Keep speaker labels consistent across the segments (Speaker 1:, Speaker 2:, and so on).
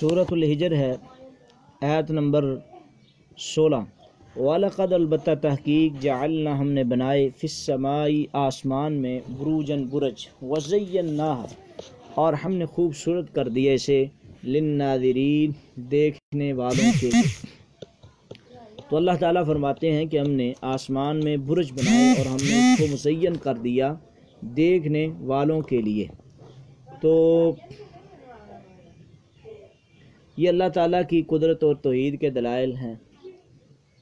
Speaker 1: سورۃ الحجر ہے، آیت نمبر 16۔ وَلَقَدْ البتہ تحقیق جعلنا ہم نے بنائے فی السماء آسمان میں بروجن برج، وزیناها اور ہم نے خوبصورت کر دیا اسے للناظرین دیکھنے والوں کے لیے۔ تو اللہ تعالیٰ فرماتے ہیں کہ ہم نے آسمان میں برج بنائے اور ہم نے اس کو مزین کر دیا دیکھنے والوں کے لیے۔ تو یہ اللہ تعالیٰ کی قدرت اور توحید کے دلائل ہیں۔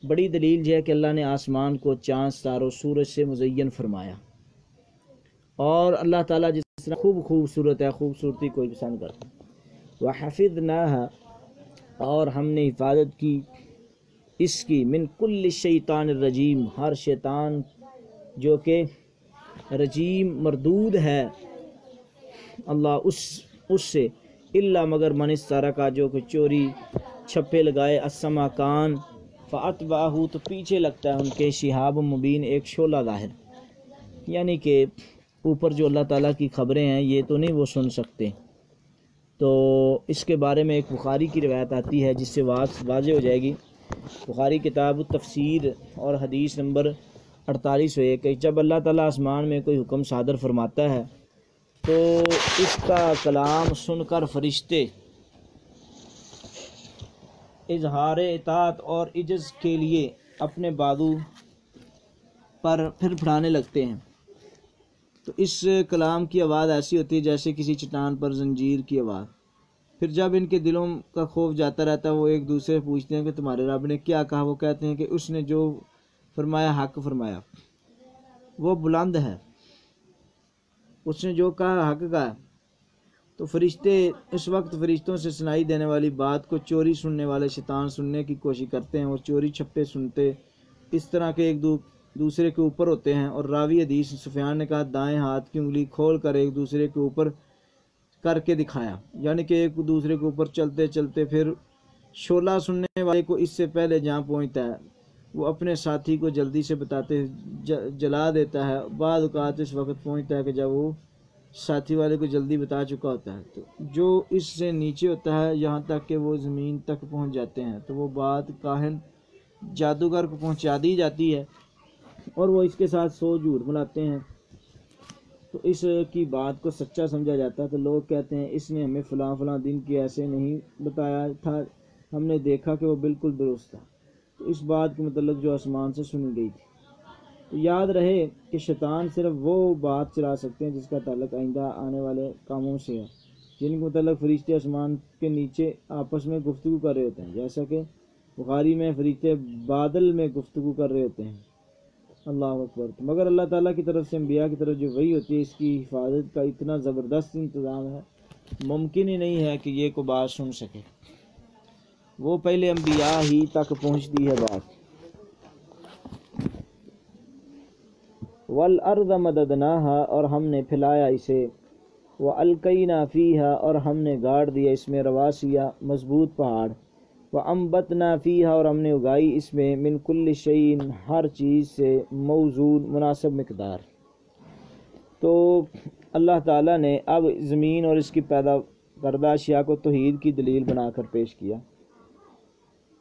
Speaker 1: بڑی دلیل یہ ہے کہ اللہ نے آسمان کو چاند، ستاروں، سورج سے مزین فرمایا، اور اللہ تعالیٰ جس طرح خوبصورت ہے، خوبصورتی کوئی پسند کرتا ہے۔ وَحَفِظْنَاهَا اور ہم نے حفاظت کی اس کی من کل شیطان الرجیم ہر شیطان جو کہ رجیم مردود ہے اللہ اس سے، الا مگر من استرک جو کہ چوری چھپے لگائے، السما کان فاتبعہ تو پیچھے لگتا ہے ان کے، شہاب مبین ایک شعلہ ظاہر، یعنی کہ اوپر جو اللہ تعالیٰ کی خبریں ہیں یہ تو نہیں وہ سن سکتے۔ تو اس کے بارے میں ایک بخاری کی روایت آتی ہے جس سے واضح ہو جائے گی۔ بخاری کتاب التفسیر اور حدیث نمبر 48 ہے کہ جب اللہ تعالیٰ آسمان میں کوئی حکم صادر فرماتا ہے تو اس کا کلام سن کر فرشتے اظہار اطاعت اور عجز کے لیے اپنے بازو پر پھر پھڑانے لگتے ہیں۔ تو اس کلام کی آواز ایسی ہوتی ہے جیسے کسی چٹان پر زنجیر کی آواز۔ پھر جب ان کے دلوں کا خوف جاتا رہتا ہے وہ ایک دوسرے سے پوچھتے ہیں کہ تمہارے رب نے کیا کہا؟ وہ کہتے ہیں کہ اس نے جو فرمایا حق فرمایا، وہ بلند ہے، اس نے جو کہا حق کہا۔ تو فرشتے اس وقت فرشتوں سے سنائی دینے والی بات کو چوری سننے والے شیطان سننے کی کوشش کرتے ہیں، اور چوری چھپے سنتے اس طرح کے ایک دوسرے کے اوپر ہوتے ہیں۔ اور راوی حدیث سفیان نے کہا دائیں ہاتھ کی انگلی کھول کر ایک دوسرے کے اوپر کر کے دکھایا، یعنی کہ ایک دوسرے کے اوپر چلتے چلتے پھر شعلہ سننے والے کو اس سے پہلے جہاں پہنچتا ہے وہ اپنے ساتھی کو جلدی سے بتاتے جلا دیتا ہے۔ بعض اوقات اس وقت پہنچتا ہے کہ جب وہ ساتھی والے کو جلدی بتا چکا ہوتا ہے، تو جو اس سے نیچے ہوتا ہے یہاں تک کہ وہ زمین تک پہنچ جاتے ہیں تو وہ بات کاہن جادوگر کو پہنچا دی جاتی ہے اور وہ اس کے ساتھ سو جھوٹ بناتے ہیں۔ تو اس کی بات کو سچا سمجھا جاتا ہے تو لوگ کہتے ہیں اس نے ہمیں فلاں فلاں دن کی ایسے نہیں بتایا تھا، ہم نے دیکھا کہ وہ بالکل درست تھا۔ تو اس بات کے متعلق جو آسمان سے سنی گئی تھی۔ تو یاد رہے کہ شیطان صرف وہ بات چلا سکتے ہیں جس کا تعلق آئندہ آنے والے کاموں سے ہے، جن کے متعلق فرشتے آسمان کے نیچے آپس میں گفتگو کر رہے ہوتے ہیں، جیسا کہ بخاری میں فرشتے بادل میں گفتگو کر رہے ہوتے ہیں۔ اللہ اکبر۔ مگر اللہ تعالیٰ کی طرف سے انبیاء کی طرف جو وحی ہوتی ہے اس کی حفاظت کا اتنا زبردست انتظام ہے، ممکن ہی نہیں ہے کہ یہ کو بات سن سکے، وہ پہلے انبیاء ہی تک پہنچتی ہے بات۔ وَالْأَرْضَ مَدَدْنَاهَا اور ہم نے پھیلایا اسے، وَأَلْقَيْنَا فِيهَا اور ہم نے گاڑ دیا اس میں رواسیا مضبوط پہاڑ، وَأَنبَتْنَا فِيهَا اور ہم نے اگائی اس میں من کل شیء ہر چیز سے موزون مناسب مقدار۔ تو اللہ تعالیٰ نے اب زمین اور اس کی پیدا کردہ اشیاء کو توحید کی دلیل بنا کر پیش کیا۔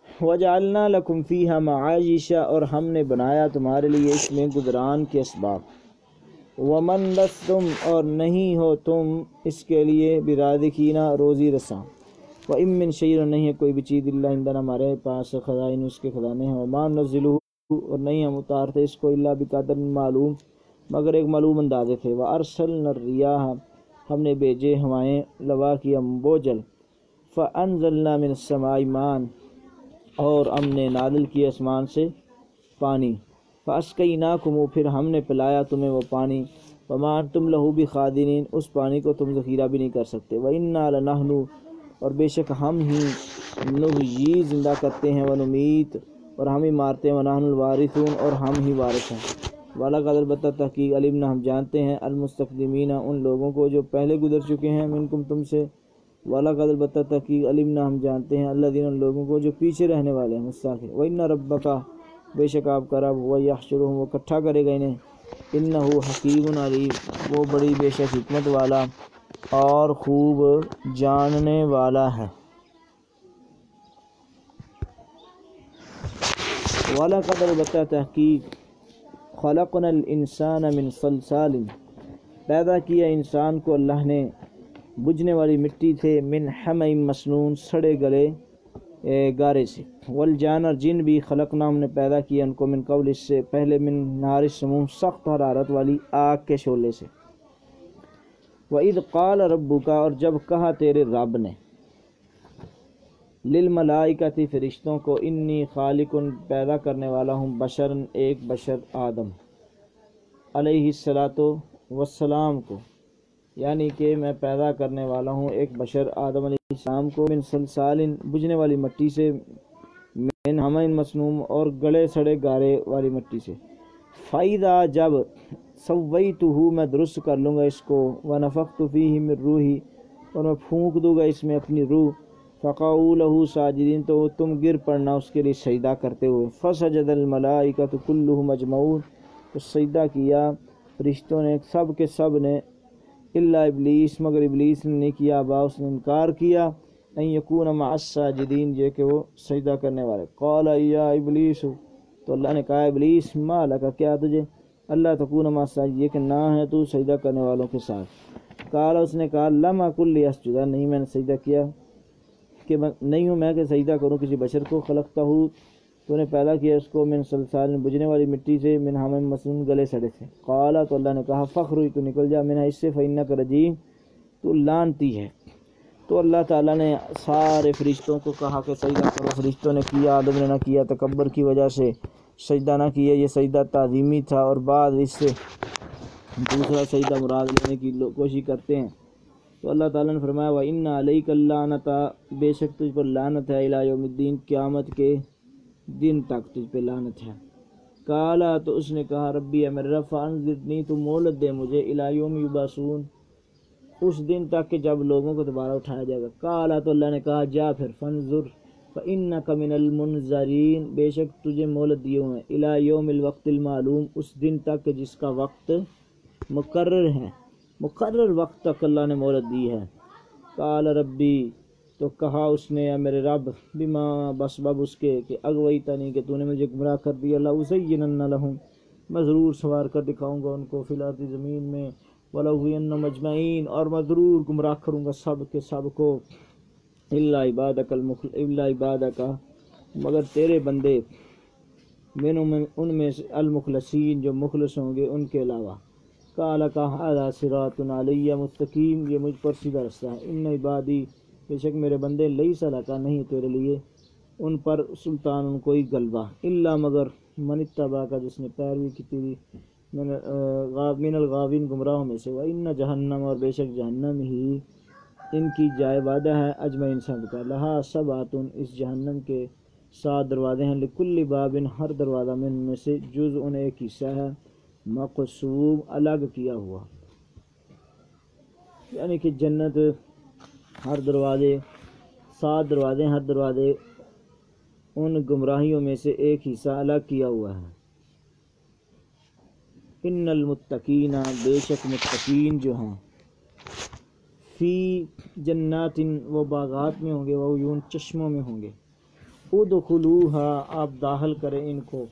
Speaker 1: وَجَعَلْنَا لَكُمْ فِيهَا مَعَائِشَ اور ہم نے بنایا تمہارے لیے اس میں گزران کے اسباب، وَمَن لَسْتُمْ اور نہیں ہو تم اس کے لیے برازقین روزی رساں، وَإِن مِّن شَيْءٍ نہیں ہے کوئی بھی چیز الا عندنا ہمارے پاس خزائن اس کے خزانے ہیں، وَمَا نُنَزِّلُهُ اور نہیں ہم اتارتے اس کو الا بقدر معلوم مگر ایک معلوم اندازے تھے، وَأَرْسَلْنَا الرِّيَاحَ ہم نے بھیجے ہوائیں لوا کیا بوجھل، فَأَنزَلْنَا مِنَ السَّمَاءِ مَاءً اور ہم نے نازل کیا آسمان سے پانی، فَأَسْقَيْنَاكُمُ پھر ہم نے پلایا تمہیں وہ پانی، وَمَا أَنْتُمْ لَهُ بِخَازِنِينَ اس پانی کو تم ذخیرہ بھی نہیں کر سکتے، وَإِنَّا لَنَحْنُ اور بے شک ہم ہی نحیی زندہ کرتے ہیں، ونمیت اور ہم ہی مارتے ہیں، ونحن الوارثون اور ہم ہی وارث ہیں، وَلَقَدْ البتہ تحقیق علمنا ہم جانتے ہیں المستقدمین ان لوگوں کو جو پہلے گزر چکے ہیں، منکم تم سے، وَلَقَدْ البتہ تحقیق علمنا ہم جانتے ہیں الذین ان لوگوں کو جو پیچھے رہنے والے ہیں مستاخر، وَإِنَّ رَبَّكَ بے شک آپ کا رب هو یحشرهم وہ اکٹھا کرے گا انہیں، انہ حکیم علیم وہ بڑی بے شک حکمت والا اور خوب جاننے والا ہے۔ وَلَقَدْ البتہ تحقیق خلقنا الانسان من صلصال پیدا کیا انسان کو اللہ نے بجھنے والی مٹی سے، من حمأ مسنون سڑے گلے گارے سے، والجان اور جن بھی خلقنا ہم نے پیدا کیا ان کو من قبل اس سے پہلے، من نار السموم سخت حرارت والی آگ کے شعلے سے۔ وَإِذْ قَالَ رَبُّكَ اور جب کہا تیرے رب نے، للملائکۃ فرشتوں کو، انی خالق پیدا کرنے والا ہوں، بشرن ایک بشر آدم علیہ الصلاۃ والسلام کو، یعنی کہ میں پیدا کرنے والا ہوں ایک بشر آدم علیہ السلام کو، من صلصال بجھنے والی مٹی سے، من حمأ مسنون اور گلے سڑے گارے والی مٹی سے، فَإِذَا جب سویتہ میں درست کر لوں گا اس کو، وَنَفَخْتُ فِیہ مِن رُوحی اور میں پھونک دوں گا اس میں اپنی روح، فَقَعُوا لَهُ ساجدین تو تم گر پڑنا اس کے لیے سجدہ کرتے ہوئے، فَسَجَدَ الْمَلَائِکَةُ كُلُّهُمْ أَجْمَعُونَ تو سجدہ کیا فرشتوں نے سب کے سب نے، الا ابلیس مگر ابلیس نے نہیں کیا، ابا اس نے انکار کیا، ان یکون مع الساجدین یہ کہ وہ سجدہ کرنے والے، قال یا ابلیس تو اللہ نے کہا ابلیس ما لک کیا تجھے، اللہ تکون مع الساجدین یہ کہ نہ ہے تو سجدہ کرنے والوں کے ساتھ، قال اس نے کہا لم اکن لیسجد نہیں میں نے سجدہ کیا کہ نہیں ہوں میں کہ سجدہ کروں کسی بشر کو، خلقتہ تو نے پیدا کیا اس کو من صلصال بجھنے والی مٹی سے، من حمأ مسنون گلے سڑے سے، قال تو اللہ نے کہا فخرج تو نکل جا منہا اس سے، فإنک رجیم تو لعنتی ہے۔ تو اللہ تعالیٰ نے سارے فرشتوں کو کہا کہ سجدہ کرو، فرشتوں نے کیا، آدم نے نہ کیا، تکبر کی وجہ سے سجدہ نہ کیا، یہ سجدہ تعظیمی تھا، اور بعد اس سے دوسرا سجدہ مراد لینے کی کوشش کرتے ہیں، تو اللہ تعالیٰ نے فرمایا وَإِنَّ عَلَيْكَ اللَّعْنَةَ بے شک تجھ پر لعنت ہے، إِلَىٰ يَوْمِ الدِّينِ قیامت کے دن تک تجھ پہ لعنت ہے۔ کالا تو اس نے کہا ربی اے میرے رب فانظرنی تو مہلت دے مجھے، الی یوم یبعثون اس دن تک کہ جب لوگوں کو دوبارہ اٹھایا جائے گا۔ کالا تو اللہ نے کہا جا پھر، فانظر فانک من المنظرین بے شک تجھے مہلت دیے ہوئے، الی یوم الوقت المعلوم اس دن تک کہ جس کا وقت مقرر ہے، مقرر وقت تک اللہ نے مہلت دی ہے۔ قال ربی تو کہا اس نے اے میرے رب بما بسبب اس کے کہ اغویتنی کہ تو نے مجھے گمراہ کر دیا، لأزینن لہم میں ضرور سوار کر دکھاؤں گا ان کو، فی الارض زمین میں، ولأغوینہم اجمعین اور میں ضرور گمراہ کروں گا سب کے سب کو، الا عبادک مگر تیرے بندے، منہم ان میں سے المخلصین جو مخلص ہوں گے ان کے علاوہ۔ قال ھذا صراط علی مستقیم یہ مجھ پر سیدھا رستہ ہے، ان عبادی بے شک میرے بندے لیس لک نہیں تیرے لیے ان پر سلطان ان کوئی غلبہ، الا مگر من اتبعک جس نے پیروی کی تیری، من الغاوین گمراہوں میں سے، وان جہنم اور بے شک جہنم ہی ان کی جائے وعدہ ہے، اجمعین سب کا، لہا سبعۃ اس جہنم کے 7 دروازے ہیں، لکل باب ہر دروازہ میں ان میں سے جزء ایک حصہ ہے، مقصوم الگ کیا ہوا، یعنی کہ جنت ہر دروازے 7 دروازے ہر دروازے ان گمراہیوں میں سے ایک حصہ الگ کیا ہوا ہے۔ ان المتقین بے شک متقین جو ہیں، فی جنات وہ باغات میں ہوں گے، وعیون چشموں میں ہوں گے، ادخلوها آپ داخل کریں ان کو،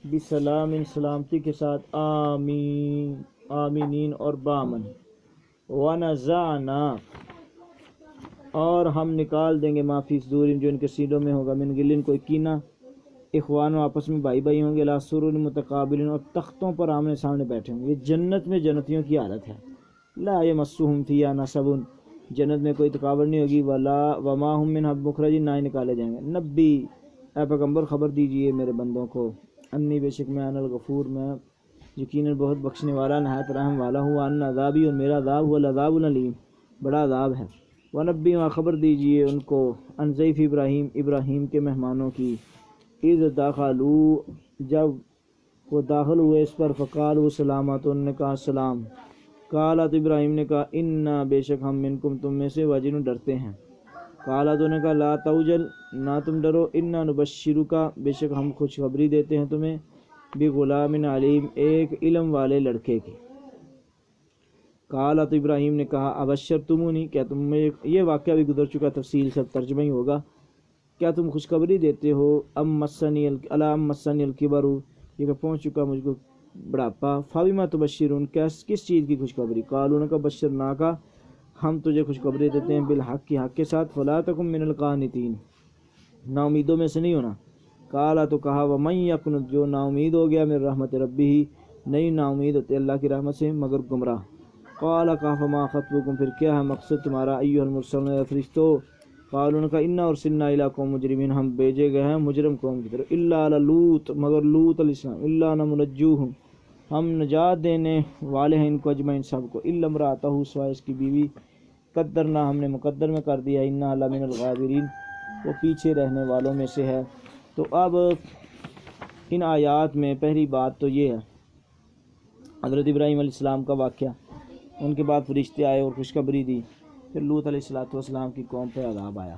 Speaker 1: بسلام سلامتی کے ساتھ، آمین آمینین اور بامن، ونزعنا اور ہم نکال دیں گے معافی صدور جو ان کے سینوں میں ہوگا، من غلن کوئی کینہ، اخوان آپس میں بھائی بھائی ہوں گے، لا سرور متقابلین اور تختوں پر آمنے سامنے بیٹھے ہوں گے۔ یہ جنت میں جنتیوں کی حالت ہے، لا یمسہم فیہا نصب جنت میں کوئی تکابر نہیں ہوگی، وما ہم منہا بمخرجین نہ ہی نکالے جائیں گے۔ نبی اے پیغمبر خبر دیجئے میرے بندوں کو، انی بے شک میں انا الغفور میں یقیناً بہت بخشنے والا نہایت رحم والا ہوں، ان عذابی اور میرا عذاب ہوا العذاب العلیم بڑا عذاب ہے۔ ونبی اور خبر دیجئے ان کو، ان ضیف ابراہیم ابراہیم کے مہمانوں کی، اذ دخلوا جب وہ داخل ہوئے اس پر، فقالوا سلاما تو انہوں نے کہا سلام، قالت ابراہیم نے کہا انا بے شک ہم منکم تم میں سے وجن ڈرتے ہیں، قالت تو نے کہا لا توجل نہ تم ڈرو، انا نبشرک بے شک ہم خوشخبری دیتے ہیں تمہیں، بغلام علیم ایک علم والے لڑکے کی۔ قالت ابراہیم نے کہا ابشرتمونی کیا تم میں، یہ واقعہ بھی گزر چکا، تفصیل سب ترجمہ ہی ہوگا کیا تم خوشخبری دیتے ہو ام مسنی الکبر، یہ کہ پہنچ چکا مجھ کو بڑھاپا، فبما تبشرون، کس چیز کی خوشخبری، قالوا کا بشرنا کا، ہم تجھے خوشخبری دیتے ہیں بالحق کی، حق کے ساتھ، فلا تکن من القانتین، نا امیدوں میں سے نہیں ہونا، قالا تو کہا ومن یقنط، جو نا امید ہو گیا من رحمت ربہ، نہیں نا امید ہوتے اللہ کی رحمت سے مگر گمراہ، قال کہا فما خطبکم، پھر کیا ہے مقصد تمہارا، ایھا المرسلون، فرشتو، قالوا کا انا ارسلنا الی قوم مجرمین، ہم بھیجے گئے ہیں مجرم قوم کی طرف، الا علی لوط، مگر لوط علیہ السلام، الا نمنجوہم، ہم نجات دینے والے ہیں ان کو اجمعین سب کو، الا امرأتہ، سوائے اس کی بیوی، قدرنا، ہم نے مقدر میں کر دیا، انہا لمن الغابرین، وہ پیچھے رہنے والوں میں سے ہے۔ تو اب ان آیات میں پہلی بات تو یہ ہے حضرت ابراہیم علیہ السلام کا واقعہ، ان کے بعد فرشتے آئے اور خوشخبری دی، پھر لوط علیہ السلام کی قوم پہ عذاب آیا۔